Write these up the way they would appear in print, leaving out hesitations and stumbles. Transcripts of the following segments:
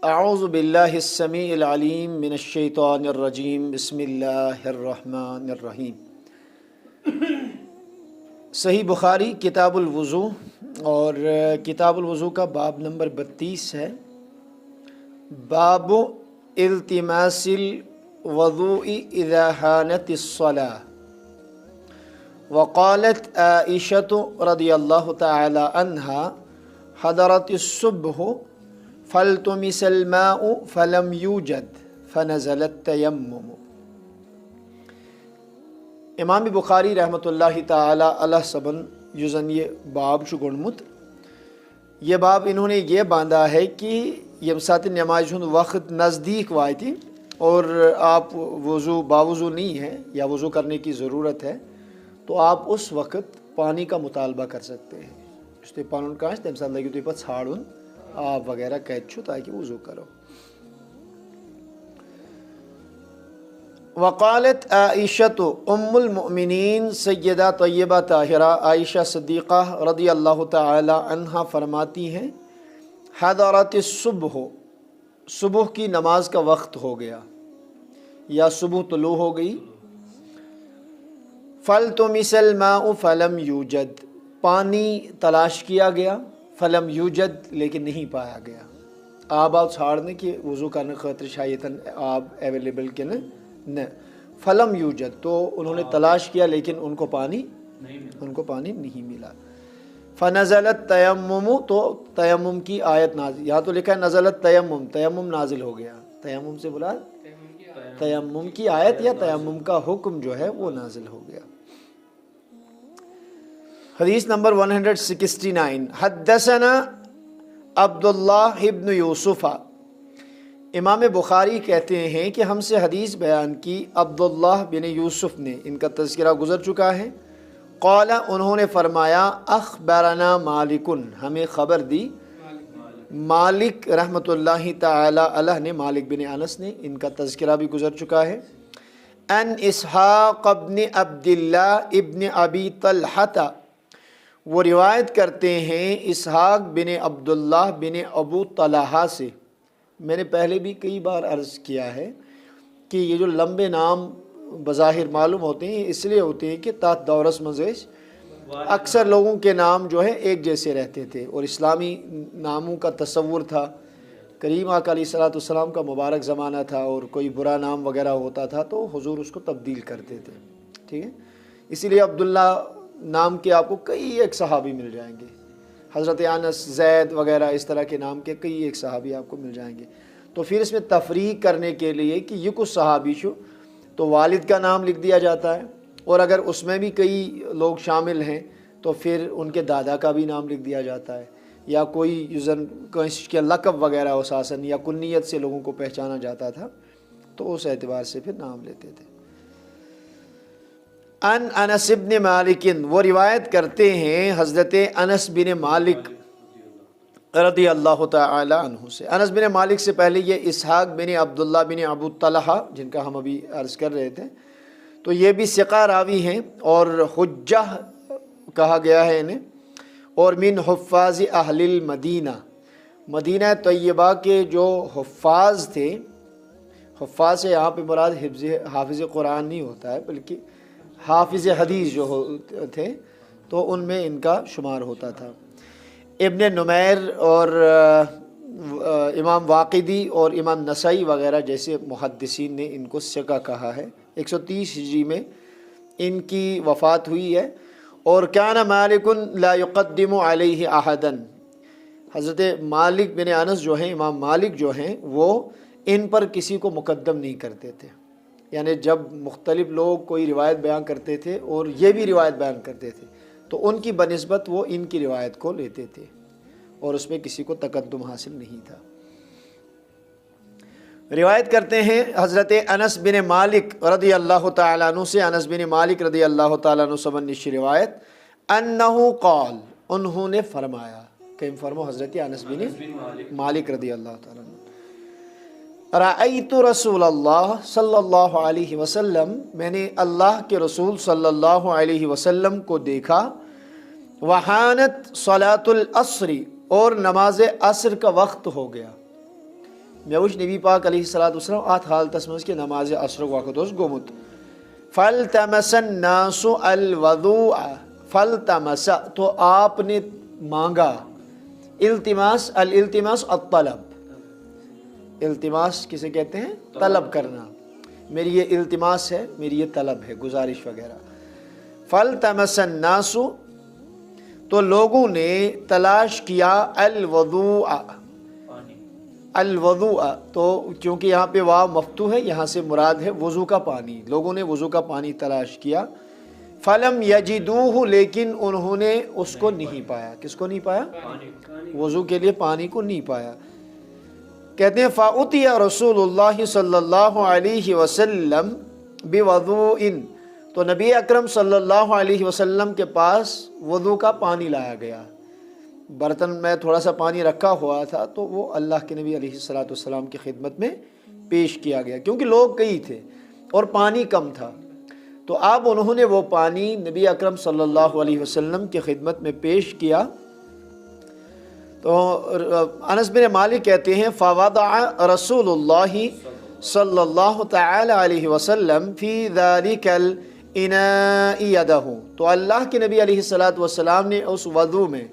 اعوذ باللہ السمیع العلیم من الشیطان الرجیم بسم اللہ الرحمن الرحیم۔ صحیح بخاری کتاب الوضو اور کتاب الوضو کا باب نمبر 32 ہے۔ باب التماس الوضوء اذا حانت الصلاة۔ وقالت عائشة رضی اللہ تعالی عنہا حضرت الصبح فالتمس الماء فلم یوجد فنزل التیمم۔ امام بخاری رحمۃ اللہ تعالی علیہ صبن یوزن یہ باب چھُ گوٚڑمُت۔ یہ باب انہوں نے یہ باندھا ہے کہ یم سات نماز ہند وقت نزدیک واتہِ اور آپ باوضو نہیں ہے یا وضو کرنے کی ضرورت ہے تو آپ اس وقت پانی کا مطالبہ کر سکتے ہیں۔ اس تُہۍ پنُن کانٛہہ آسہِ تَمہِ ساتہٕ لٲگِو تُہۍ پتہٕ ژھانٛڈُن آب وغیرہ کتہِ چھُ تاکہ وضو کرو۔ وقالت عائشة ام المؤمنین سیدہ طیبہ طاہرہ عائشہ صدیقہ رضی اللہ تعالی عنہا فرماتی ہیں حضرت الصبح، صبح کی نماز کا وقت ہو گیا یا صبح طلوع ہو گئی۔ فالتمس الماء فلم یوجد، پانی تلاش کیا گیا، فلم یوجد لیکن نہیں پایا گیا۔ آب ژھانڈنے کہ وضو کرنے خاطر شاید آب اویلیبل کہ نہ، فلم یوجد تو انہوں نے تلاش کیا لیکن ان کو پانی نہیں ملا۔ فنزلت تیمم، تو تیمم کی آیت نازل، یہاں تو لکھا ہے نزلت تیمم، تیمم نازل ہو گیا۔ تیمم سے بلا تیمم کی آیت یا تیمم کا حکم جو ہے وہ نازل ہو گیا۔ حدیث نمبر 169۔ حدثنا عبداللہ ابن یوسف، امام بخاری کہتے ہیں کہ ہم سے حدیث بیان کی عبداللہ بن یوسف نے، ان کا تذکرہ گزر چکا ہے۔ قال، انہوں نے فرمایا اخبرنا مالک، ہمیں خبر دی مالک رحمۃ اللہ تعالی علیہ نے، مالک بن انس نے، ان کا تذکرہ بھی گزر چکا ہے۔ ان اسحاق ابن عبداللہ ابن ابی طلحہ، وہ روایت کرتے ہیں اسحاق بن عبداللہ بن ابو طلحہ سے۔ میں نے پہلے بھی کئی بار عرض کیا ہے کہ یہ جو لمبے نام بظاہر معلوم ہوتے ہیں اس لیے ہوتے ہیں کہ تحت دورس مزیش اکثر لوگوں کے نام جو ہے ایک جیسے رہتے تھے اور اسلامی ناموں کا تصور تھا۔ کریم آقا علیہ الصلوۃ والسلام کا مبارک زمانہ تھا اور کوئی برا نام وغیرہ ہوتا تھا تو حضور اس کو تبدیل کرتے تھے، ٹھیک ہے۔ اسی لیے عبداللہ نام کے آپ کو کئی ایک صحابی مل جائیں گے، حضرت انس، زید وغیرہ اس طرح کے نام کے کئی ایک صحابی آپ کو مل جائیں گے۔ تو پھر اس میں تفریق کرنے کے لیے کہ یہ کچھ صحابی چھو تو والد کا نام لکھ دیا جاتا ہے، اور اگر اس میں بھی کئی لوگ شامل ہیں تو پھر ان کے دادا کا بھی نام لکھ دیا جاتا ہے، یا کوئی یوزن کے لقب وغیرہ اساساً یا کنیت سے لوگوں کو پہچانا جاتا تھا تو اس اعتبار سے پھر نام لیتے تھے۔ ان انس بن مالک، وہ روایت کرتے ہیں حضرت انس بن مالک رضی اللہ تعالی عنہ سے۔ انس بن مالک سے پہلے یہ اسحاق بن عبداللہ بن ابو طلحہ جن کا ہم ابھی عرض کر رہے تھے، تو یہ بھی ثقہ راوی ہیں اور حجہ کہا گیا ہے انہیں، اور من حفاظ اہل المدینہ، مدینہ طیبہ کے جو حفاظ تھے، حفاظ سے یہاں پہ مراد حافظ قرآن نہیں ہوتا ہے بلکہ حافظ حدیث جو تھے تو ان میں ان کا شمار ہوتا تھا۔ ابن نمیر اور امام واقدی اور امام نسائی وغیرہ جیسے محدثین نے ان کو ثقہ کہا ہے۔ 130 ہجری میں ان کی وفات ہوئی ہے۔ اور کان مالک لا یقدم علیہ احدا، حضرت مالک بن انس جو ہیں، امام مالک جو ہیں، وہ ان پر کسی کو مقدم نہیں کرتے تھے، یعنی جب مختلف لوگ کوئی روایت بیان کرتے تھے اور یہ بھی روایت بیان کرتے تھے تو ان کی بنسبت وہ ان کی روایت کو لیتے تھے اور اس میں کسی کو تقدم حاصل نہیں تھا۔ روایت کرتے ہیں حضرت انس بن مالک رضی اللہ تعالیٰ عنہ سے، انس بن مالک رضی اللہ تعالیٰ عنہ سے نشی روایت، انہو قال، انہوں نے فرمایا، کہ فرمو حضرت انس بن مالک رضی اللہ تعالیٰ عنہ، رأیت رسول اللہ صلی اللہ علیہ وسلم، میں نے اللہ کے رسول صلی اللہ علیہ وسلم کو دیکھا، وحانت صلاۃ العصر، اور نماز عصر کا وقت ہو گیا، Mevş Nebi Pak aleyhissalatu vesselam at halatasımız ki namazı asr vakıtos gomut. Faltamasan nasu al wudu'a, faltamasa to aapne manga, iltimas al iltimas at talab. التماس کسے کہتے ہیں؟ طلب کرنا. میری یہ التماس ہے, میری یہ طلب ہے, گزارش وغیرہ. فَالْتَمَسَ النَّاسُ تو لوگوں نے تلاش کیا الوضوء, الوضوء تو کیونکہ یہاں پہ واو مفتوح ہے, یہاں سے مراد ہے وضو کا پانی. لوگوں نے وضو کا پانی تلاش کیا. فَلَمْ يَجِدُوهُ لیکن انہوں نے اس کو نہیں پایا. کس کو نہیں پایا؟ وضو کے لیے پانی کو نہیں پایا. کہتے ہیں فَأُتِيَ رسول اللہ صلی اللہ علیہ وسلم بِوَضُوءٍ تو نبی اکرم صلی اللہ علیہ وسلم کے پاس وضو کا پانی لایا گیا. برتن میں تھوڑا سا پانی رکھا ہوا تھا تو وہ اللہ کے نبی علیہ السلام کی خدمت میں پیش کیا گیا, کیونکہ لوگ کئی تھے اور پانی کم تھا. تو اب انہوں نے وہ پانی نبی اکرم صلی اللہ علیہ وسلم کی خدمت میں پیش کیا. تو انس بن مالک کہتے ہیں فوضع رسول اللہ صلی اللہ تعالی علیہ وسلم فی ذلک الاناء یدہ تو اللہ کے نبی علیہ السلام نے اس وضو میں,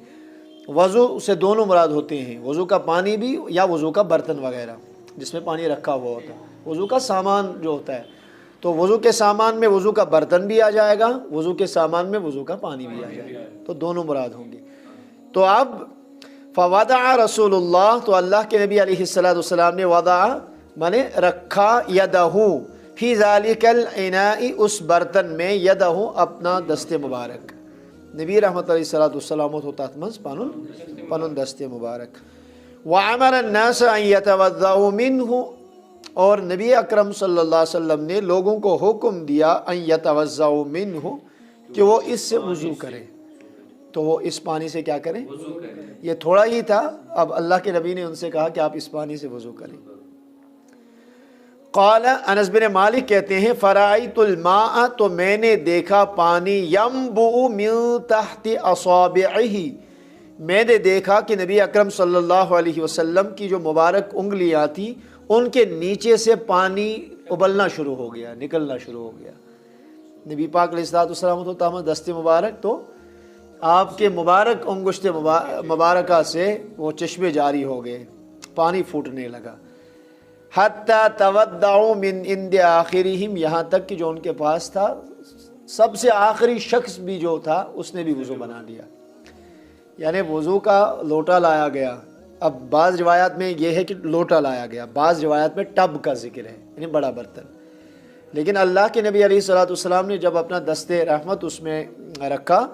وضو سے دونوں مراد ہوتے ہیں, وضو کا پانی بھی یا وضو کا برتن وغیرہ جس میں پانی رکھا ہوا ہوتا ہے, وضو کا سامان جو ہوتا ہے, تو وضو کے سامان میں وضو کا برتن بھی آ جائے گا, وضو کے سامان میں وضو کا پانی بھی آ جائے گا, تو دونوں مراد ہوں گے. تو اب فوضع رسول اللہ تو اللہ کے نبی علیہ السلام نے وضع مانے رکھا یدہ فی ذالک الاناء اس برتن میں یدہ اپنا دست مبارک. نبی رحمت علیہ السلام تو تاتمز پنن دست مبارک. وعمر الناس ان یتوضؤوا منہ اور نبی اکرم صلی اللہ علیہ وسلم نے لوگوں کو حکم دیا ان یتوضؤوا منہ کہ وہ اس سے وضو کریں. تو وہ اس پانی سے کیا کریں؟ یہ تھوڑا ہی تھا, اب اللہ کے نبی نے ان سے کہا کہ آپ اس پانی سے وضو کریں. قال انس بن مالک کہتے ہیں فرأیت الماء تو میں نے دیکھا پانی ینبع من تحت اصابعہ میں نے دیکھا کہ نبی اکرم صلی اللہ علیہ وسلم کی جو مبارک انگلیاں تھیں ان کے نیچے سے پانی ابلنا شروع ہو گیا, نکلنا شروع ہو گیا. نبی پاک علیہ السلام تو تامہ دست مبارک تو آپ کے مبارک انگشت مبارکہ سے وہ چشمے جاری ہو گئے, پانی پھوٹنے لگا. حتی تودعوا من عند آخرہم یہاں تک کہ جو ان کے پاس تھا سب سے آخری شخص بھی جو تھا اس نے بھی وضو بنا لیا, یعنی وضو کا لوٹا لایا گیا. اب بعض روایات میں یہ ہے کہ لوٹا لایا گیا, بعض روایات میں ٹب کا ذکر ہے یعنی بڑا برتن. لیکن اللہ کے نبی علیہ السلام نے جب اپنا دست رحمت اس میں رکھا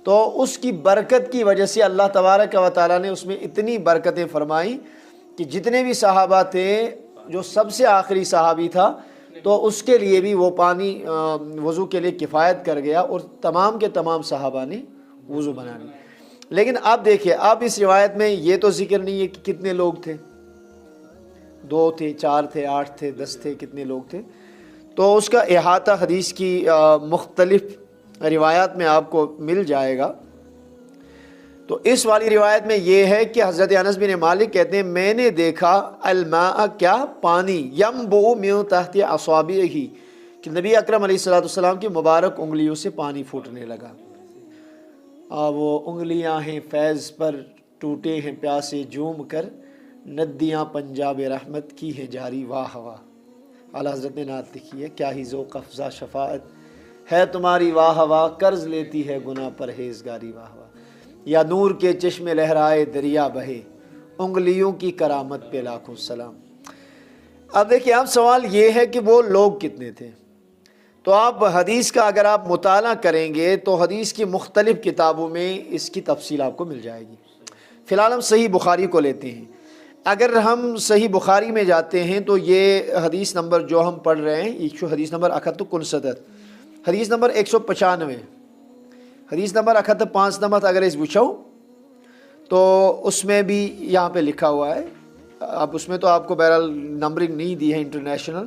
تو اس کی برکت کی وجہ سے اللہ تبارک و تعالیٰ نے اس میں اتنی برکتیں فرمائیں کہ جتنے بھی صحابہ تھے, جو سب سے آخری صحابی تھا تو اس کے لیے بھی وہ پانی وضو کے لیے کفایت کر گیا اور تمام کے تمام صحابہ نے وضو بنا لی. لیکن آپ دیکھیے, اب اس روایت میں یہ تو ذکر نہیں ہے کہ کتنے لوگ تھے, 2 تھے, 4 تھے, 8 تھے, 10 تھے, کتنے لوگ تھے. تو اس کا احاطہ حدیث کی مختلف روایات میں آپ کو مل جائے گا. تو اس والی روایت میں یہ ہے کہ حضرت انس بن مالک کہتے ہیں میں نے دیکھا الماء کیا پانی ینبع من تحت اصابعہ کہ نبی اکرم علیہ السلام کی مبارک انگلیوں سے پانی پھوٹنے لگا. وہ انگلیاں ہیں فیض پر ٹوٹے ہیں پیاسے جھوم کر, ندیاں پنجاب رحمت کی ہیں جاری واہ واہ. اعلیٰ حضرت نے نعت لکھی ہے کیا ہی ذوق افزا شفاعت ہے تمہاری واہ واہ, قرض لیتی ہے گناہ پرہیزگاری واہ واہ. یا نور کے چشمے لہرائے دریا بہے, انگلیوں کی کرامت پہ لاکھوں سلام. اب دیکھیں اب سوال یہ ہے کہ وہ لوگ کتنے تھے. تو آپ حدیث کا اگر آپ مطالعہ کریں گے تو حدیث کی مختلف کتابوں میں اس کی تفصیل آپ کو مل جائے گی. فی الحال ہم صحیح بخاری کو لیتے ہیں. اگر ہم صحیح بخاری میں جاتے ہیں تو یہ حدیث نمبر جو ہم پڑھ رہے ہیں حدیث نمبر 169, حدیث نمبر 195, حدیث نمبر 195 اگر اس بچھو تو اس میں بھی یہاں پہ لکھا ہوا ہے. اب اس میں تو آپ کو بہرحال نمبرنگ نہیں دی ہے انٹرنیشنل,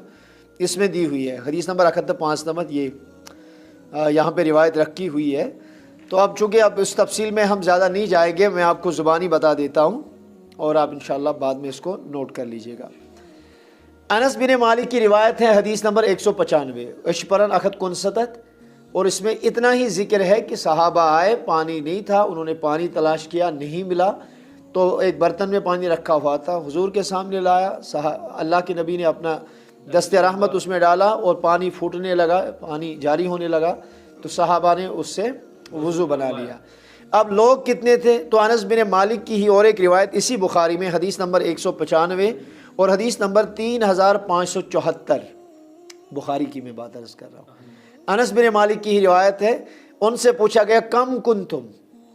اس میں دی ہوئی ہے حدیث نمبر 195 یہ یہاں پہ روایت رکھی ہوئی ہے. تو اب چونکہ اب اس تفصیل میں ہم زیادہ نہیں جائیں گے, میں آپ کو زبانی بتا دیتا ہوں اور آپ انشاءاللہ بعد میں اس کو نوٹ کر لیجئے گا. انس بن مالک کی روایت ہے حدیث نمبر 195 اشپرن اخت کنستت، اور اس میں اتنا ہی ذکر ہے کہ صحابہ آئے، پانی نہیں تھا، انہوں نے پانی تلاش کیا، نہیں ملا، تو ایک برتن میں پانی رکھا ہوا تھا، حضور کے سامنے لایا، اللہ کے نبی نے اپنا دست رحمت اس میں ڈالا اور پانی پھوٹنے لگا، پانی جاری ہونے لگا، تو صحابہ نے اس سے وضو بنا لیا۔ اب لوگ کتنے تھے؟ تو انس بن مالک کی ہی اور ایک روایت اسی بخاری میں حدیث نمبر 195 اور حدیث نمبر 3574، بخاری کی میں بات عرض کر رہا ہوں، انس بن مالک کی ہی روایت ہے، ان سے پوچھا گیا کم کنتم،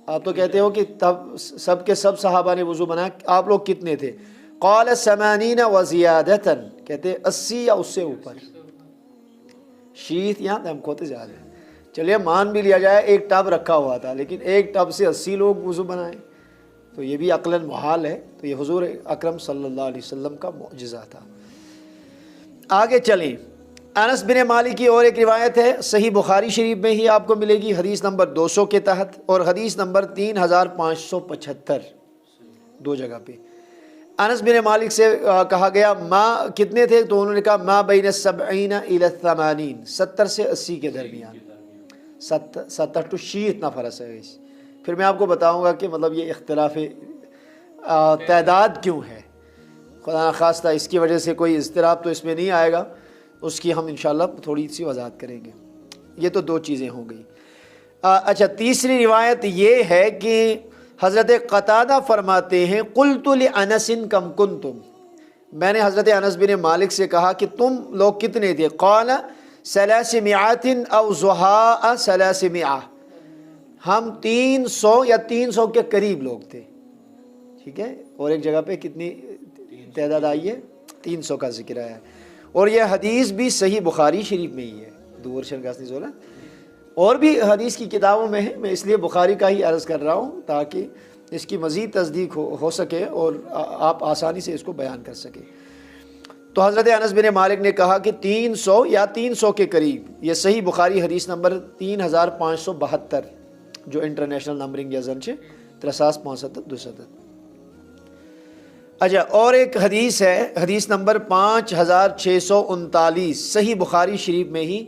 آپ تو کہتے ہو کہ تب سب کے سب صحابہ نے وضو بنایا، آپ لوگ کتنے تھے؟ قال 80 وزیادۃ، کہتے 80 یا اس سے اوپر، شیت یہاں ہم کھوتے جا رہے ہیں، چلیے مان بھی لیا جائے ایک ٹب رکھا ہوا تھا، لیکن ایک ٹب سے 80 لوگ وضو بنائیں تو یہ بھی عقلاً محال ہے، تو یہ حضور اکرم صلی اللہ علیہ وسلم کا معجزہ تھا۔ آگے چلیں، انس بن مالک کی اور ایک روایت ہے، صحیح بخاری شریف میں ہی آپ کو ملے گی، حدیث نمبر 200 کے تحت اور حدیث نمبر 3575، دو جگہ پہ۔ انس بن مالک سے کہا گیا ما کتنے تھے؟ تو انہوں نے کہا ما بین 70 الی 80، 70 سے 80 کے درمیان، 70 ٹو 80 نفر ہے۔ پھر میں آپ کو بتاؤں گا کہ مطلب یہ اختلاف تعداد کیوں ہے، خدا نخواستہ اس کی وجہ سے کوئی اضطراب تو اس میں نہیں آئے گا، اس کی ہم انشاءاللہ تھوڑی سی وضاحت کریں گے۔ یہ تو دو چیزیں ہو گئی۔ اچھا، تیسری روایت یہ ہے کہ حضرت قتادہ فرماتے ہیں قلت لانس کم کنتم، میں نے حضرت انس بن مالک سے کہا کہ تم لوگ کتنے تھے؟ قال 300 او زحاء 300، ہم 300 یا 300 کے قریب لوگ تھے، ٹھیک ہے، اور ایک جگہ پہ کتنی تعداد آئی ہے؟ 300 کا ذکر آیا ہے، اور یہ حدیث بھی صحیح بخاری شریف میں ہی ہے، اور بھی حدیث کی کتابوں میں ہے، میں اس لیے بخاری کا ہی عرض کر رہا ہوں تاکہ اس کی مزید تصدیق ہو سکے اور آپ آسانی سے اس کو بیان کر سکیں۔ تو حضرت انس بن مالک نے کہا کہ 300 یا 300 کے قریب، یہ صحیح بخاری حدیث نمبر 3572 جو انٹرنیشنل نمبرنگ یزن چھے 36572۔ اچھا، اور ایک حدیث ہے حدیث نمبر 5639 صحیح بخاری شریف میں ہی،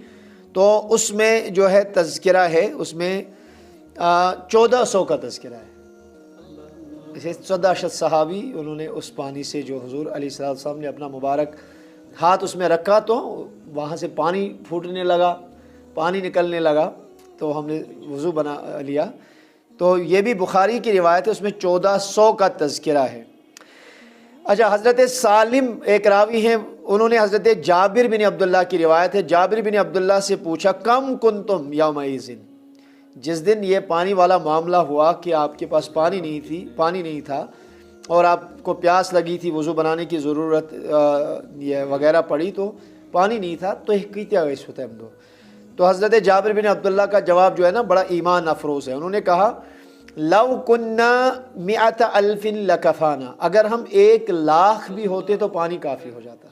تو اس میں جو ہے تذکرہ ہے، اس میں 1400 کا تذکرہ ہے، اسے 14 صحابی انہوں نے اس پانی سے جو حضور علیہ السلام نے اپنا مبارک ہاتھ اس میں رکھا تو وہاں سے پانی پھوٹنے لگا، پانی نکلنے لگا، تو ہم نے وضو بنا لیا۔ تو یہ بھی بخاری کی روایت ہے، اس میں 1400 کا تذکرہ ہے۔ اچھا، حضرت سالم ایک راوی ہیں، انہوں نے حضرت جابر بن عبداللہ کی روایت ہے، جابر بن عبداللہ سے پوچھا کم کنتم یومئذ، جس دن یہ پانی والا معاملہ ہوا کہ آپ کے پاس پانی نہیں تھا اور آپ کو پیاس لگی تھی، وضو بنانے کی ضرورت یہ وغیرہ پڑی تو پانی نہیں تھا، تو کیا اس وقت ہم دو؟ تو حضرت جابر بن عبداللہ کا جواب جو ہے نا بڑا ایمان افروز ہے، انہوں نے کہا لو کننا 100,000 لکفانا، اگر ہم 1,00,000 بھی ہوتے تو پانی کافی ہو جاتا۔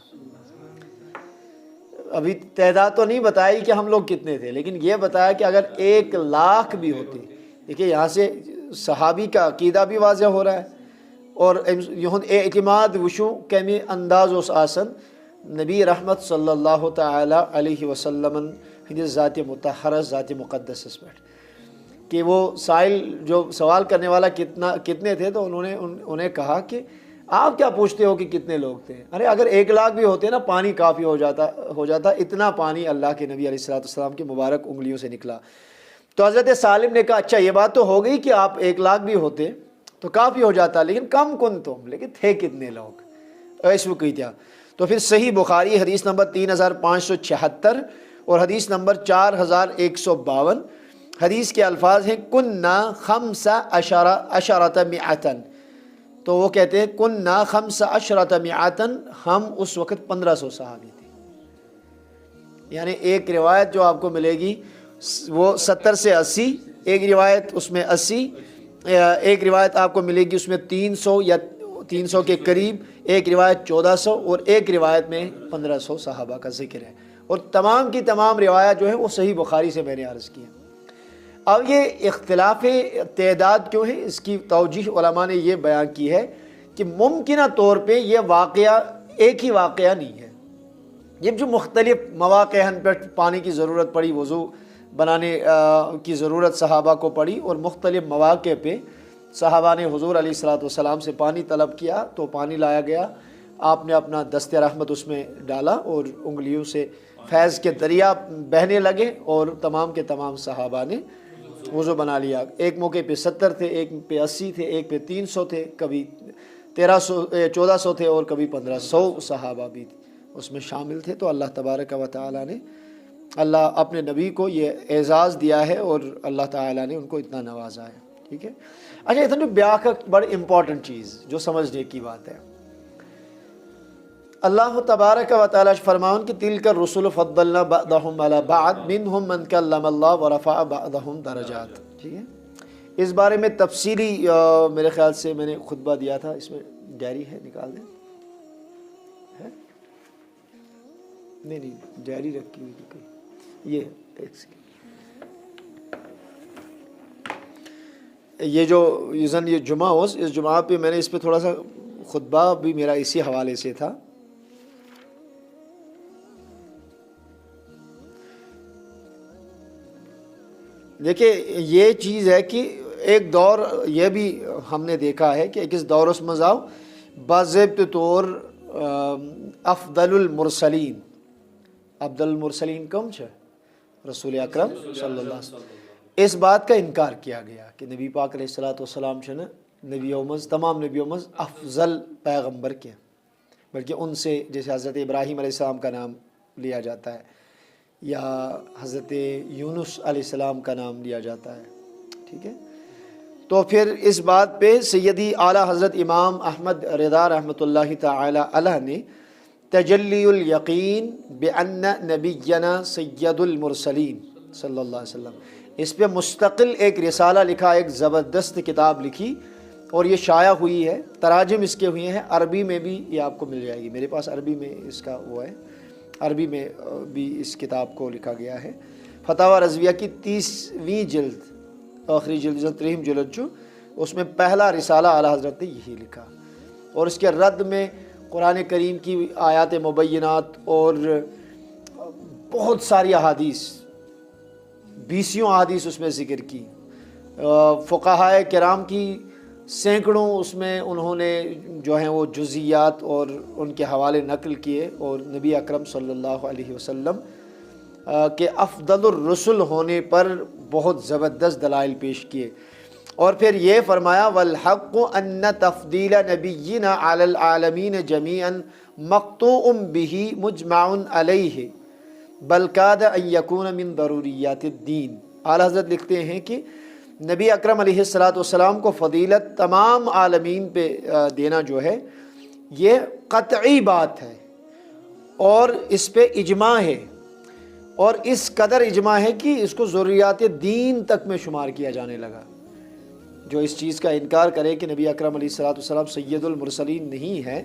ابھی تعداد تو نہیں بتائی کہ ہم لوگ کتنے تھے، لیکن یہ بتایا کہ اگر 1,00,000 بھی ہوتے، دیکھیے یہاں سے صحابی کا عقیدہ بھی واضح ہو رہا ہے، اور اعتماد وشو کمی انداز اس آسن نبی رحمت صلی اللہ تعالی علیہ وسلم ذات مطہرہ ذات مقدس اس پر کہ وہ سائل جو سوال کرنے والا کتنے تھے، تو انہیں کہا کہ آپ کیا پوچھتے ہو کہ کتنے لوگ تھے، ارے اگر 1,00,000 بھی ہوتے نا پانی کافی ہو جاتا، اتنا پانی اللہ کے نبی علیہ السلام کی مبارک انگلیوں سے نکلا۔ تو حضرت سالم نے کہا اچھا یہ بات تو ہو گئی کہ آپ 1,00,000 بھی ہوتے تو کافی ہو جاتا، لیکن کم کنتم، لیکن تھے کتنے لوگ اس وقت کیا؟ تو پھر صحیح بخاری حدیث نمبر 3576 اور حدیث نمبر 4152، حدیث کے الفاظ ہیں کننا 15 تو وہ کہتے ہیں کننا 15 ہم اس وقت 1500 صحابی تھے، یعنی ایک روایت جو آپ کو ملے گی وہ 70 سے 80، ایک روایت اس میں 80، ایک روایت آپ کو ملے گی اس میں 300 یا 300 کے قریب، ایک روایت 1400 اور ایک روایت میں 1500 صحابہ کا ذکر ہے، اور تمام کی تمام روایت جو ہے وہ صحیح بخاری سے میں نے عرض کیا۔ اب یہ اختلاف تعداد کیوں ہے، اس کی توجیہ علماء نے یہ بیان کی ہے کہ ممکنہ طور پہ یہ واقعہ ایک ہی واقعہ نہیں ہے، یہ جو مختلف مواقع پر پانی کی ضرورت پڑی، وضو بنانے کی ضرورت صحابہ کو پڑی، اور مختلف مواقع پہ صحابہ نے حضور علیہ الصلوۃ والسلام سے پانی طلب کیا تو پانی لایا گیا، آپ نے اپنا دست رحمت اس میں ڈالا اور انگلیوں سے فیض کے دریا بہنے لگے، اور تمام کے تمام صحابہ نے وضو بنا لیا۔ ایک موقع پہ 70 تھے، ایک پہ 80 تھے، ایک پہ 300 تھے، کبھی 1400 تھے، اور کبھی 1500 صحابہ بھی اس میں شامل تھے۔ تو اللہ تبارک و تعالیٰ نے، اللہ اپنے نبی کو یہ اعزاز دیا ہے، اور اللہ تعالیٰ نے ان کو اتنا نوازا ہے، ٹھیک ہے۔ اچھا، اتنا بیاکھ بڑی امپورٹنٹ چیز جو سمجھنے کی بات ہے، اللہ تبارک و تعالیٰ فرماؤن کہ تلک الرسل فضلنا بعضهم علی بعض منهم من کلم اللہ ورفع بعضهم درجات، ٹھیک ہے۔ اس بارے میں تفصیلی میرے خیال سے میں نے خطبہ دیا تھا، اس میں ڈائری ہے، نکال دیں، ہے نہیں ڈائری رکھی ہوئی کہیں، یہ ایک سیکنڈ، یہ جو یہ جمعہ ہو، اس جمعہ پہ میں نے اس پہ تھوڑا سا خطبہ بھی میرا اسی حوالے سے تھا۔ دیکھیں، یہ چیز ہے کہ ایک دور یہ بھی ہم نے دیکھا ہے کہ کس دور اس مزاو باضابط طور افضل المرسلین، افضل المرسلین کم چھے؟ رسول اکرم صلی اللہ علیہ وسلم۔ اس بات کا انکار کیا گیا کہ نبی پاک علیہ السلام چھنا نبی اومز، تمام نبی اومز افضل پیغمبر کے، بلکہ ان سے جیسے حضرت ابراہیم علیہ السلام کا نام لیا جاتا ہے، یا حضرت یونس علیہ السلام کا نام لیا جاتا ہے، ٹھیک ہے۔ تو پھر اس بات پہ سیدی اعلیٰ حضرت امام احمد رضا رحمۃ اللہ تعالی علیہ نے تجلی الیقین بأن نبینا سید المرسلین صلی اللہ علیہ وسلم، اس پہ مستقل ایک رسالہ لکھا، ایک زبردست کتاب لکھی، اور یہ شائع ہوئی ہے، تراجم اس کے ہوئے ہیں، عربی میں بھی یہ آپ کو مل جائے گی، میرے پاس عربی میں اس کا وہ ہے، عربی میں بھی اس کتاب کو لکھا گیا ہے۔ فتاوی رضویہ کی 30ویں جلد، آخری جلد 3 جلد جو، اس میں پہلا رسالہ اعلیٰ حضرت نے یہی لکھا، اور اس کے رد میں قرآن کریم کی آیات مبینات اور بہت ساری احادیث، 20 احادیث اس میں ذکر کی، فقہائے کرام کی سینکڑوں اس میں انہوں نے جو ہیں وہ جزیات اور ان کے حوالے نقل کیے، اور نبی اکرم صلی اللہ علیہ وسلم کے افضل الرسل ہونے پر بہت زبردست دلائل پیش کیے، اور پھر یہ فرمایا والحق ان تفضیل نبینا علی العالمین جمیعا مقطوع به مجمع علیہ بل کاد ان یکون من ضروریات الدین۔ اعلیٰ حضرت لکھتے ہیں کہ نبی اکرم علیہ السلام کو فضیلت تمام عالمین پہ دینا جو ہے یہ قطعی بات ہے، اور اس پہ اجماع ہے، اور اس قدر اجماع ہے کہ اس کو ضروریات دین تک میں شمار کیا جانے لگا۔ جو اس چیز کا انکار کرے کہ نبی اکرم علیہ السلام سید المرسلین نہیں ہے،